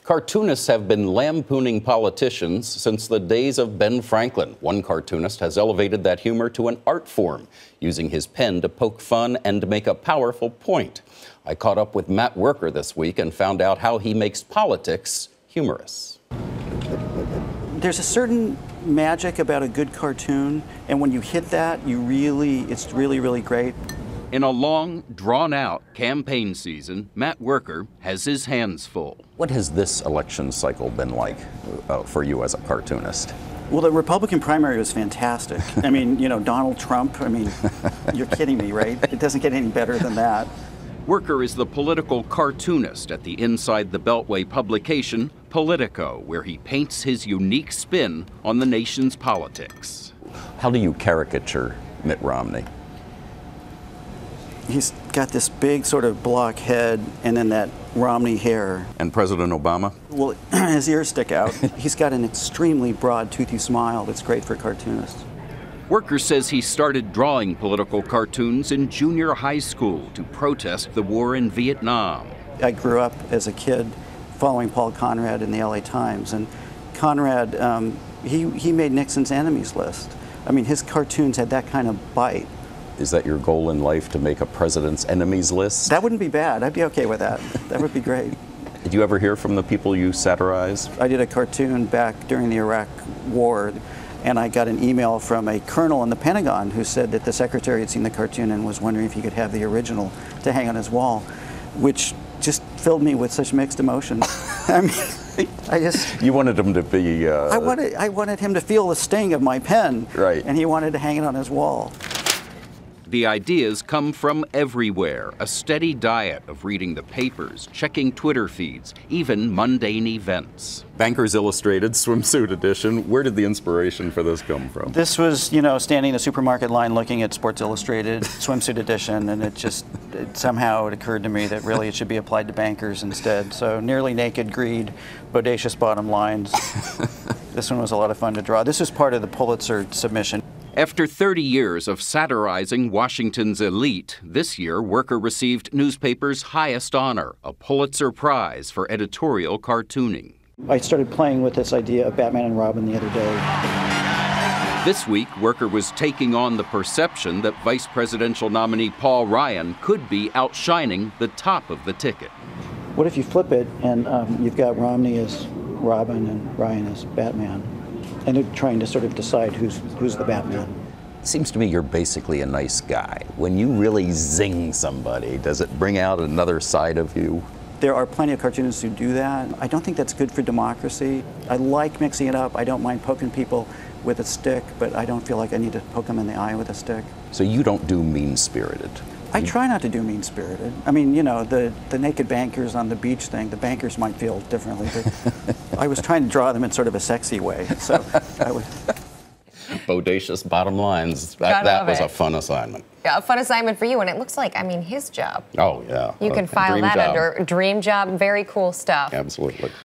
Cartoonists have been lampooning politicians since the days of Ben Franklin. One cartoonist has elevated that humor to an art form, using his pen to poke fun and make a powerful point. I caught up with Matt Wuerker this week and found out how he makes politics humorous. There's a certain magic about a good cartoon, and when you hit that, it's really, really great. In a long, drawn-out campaign season, Matt Wuerker has his hands full. What has this election cycle been like for you as a cartoonist? Well, the Republican primary was fantastic. I mean, Donald Trump, you're kidding me, right? It doesn't get any better than that. Wuerker is the political cartoonist at the Inside the Beltway publication, Politico, where he paints his unique spin on the nation's politics. How do you caricature Mitt Romney? He's got this big sort of block head and then that Romney hair. And President Obama? Well, his ears stick out. He's got an extremely broad, toothy smile that's great for cartoonists. Wuerker says he started drawing political cartoons in junior high school to protest the war in Vietnam. I grew up as a kid following Paul Conrad in the LA Times, and Conrad, he made Nixon's enemies list. His cartoons had that kind of bite. Is that your goal in life, to make a president's enemies list? That wouldn't be bad. I'd be okay with that. That would be great. Did you ever hear from the people you satirize? I did a cartoon back during the Iraq War, and I got an email from a colonel in the Pentagon who said that the secretary had seen the cartoon and was wondering if he could have the original to hang on his wall, which just filled me with such mixed emotions. You wanted him to be... I wanted him to feel the sting of my pen. Right. And he wanted to hang it on his wall. The ideas come from everywhere, a steady diet of reading the papers, checking Twitter feeds, even mundane events. Bankers Illustrated swimsuit edition. Where did the inspiration for this come from? This was, standing in the supermarket line looking at Sports Illustrated swimsuit edition, and it somehow it occurred to me that really it should be applied to bankers instead. So nearly naked greed, bodacious bottom lines. This one was a lot of fun to draw. This was part of the Pulitzer submission. After 30 years of satirizing Washington's elite, this year Wuerker received newspaper's highest honor, a Pulitzer Prize for editorial cartooning. I started playing with this idea of Batman and Robin the other day. This week, Wuerker was taking on the perception that vice presidential nominee Paul Ryan could be outshining the top of the ticket. What if you flip it and you've got Romney as Robin and Ryan as Batman? And they're trying to sort of decide who's the Batman. It seems to me you're basically a nice guy. When you really zing somebody, does it bring out another side of you? There are plenty of cartoonists who do that. I don't think that's good for democracy. I like mixing it up. I don't mind poking people with a stick, but I don't feel like I need to poke them in the eye with a stick. So you don't do mean-spirited? I try not to do mean-spirited. The naked bankers on the beach thing, the bankers might feel differently, but I was trying to draw them in sort of a sexy way, so I would... Bodacious bottom lines. That was a fun assignment. Yeah, a fun assignment for you, and it looks like, his job. Oh, yeah. You can file that under dream job, very cool stuff. Absolutely.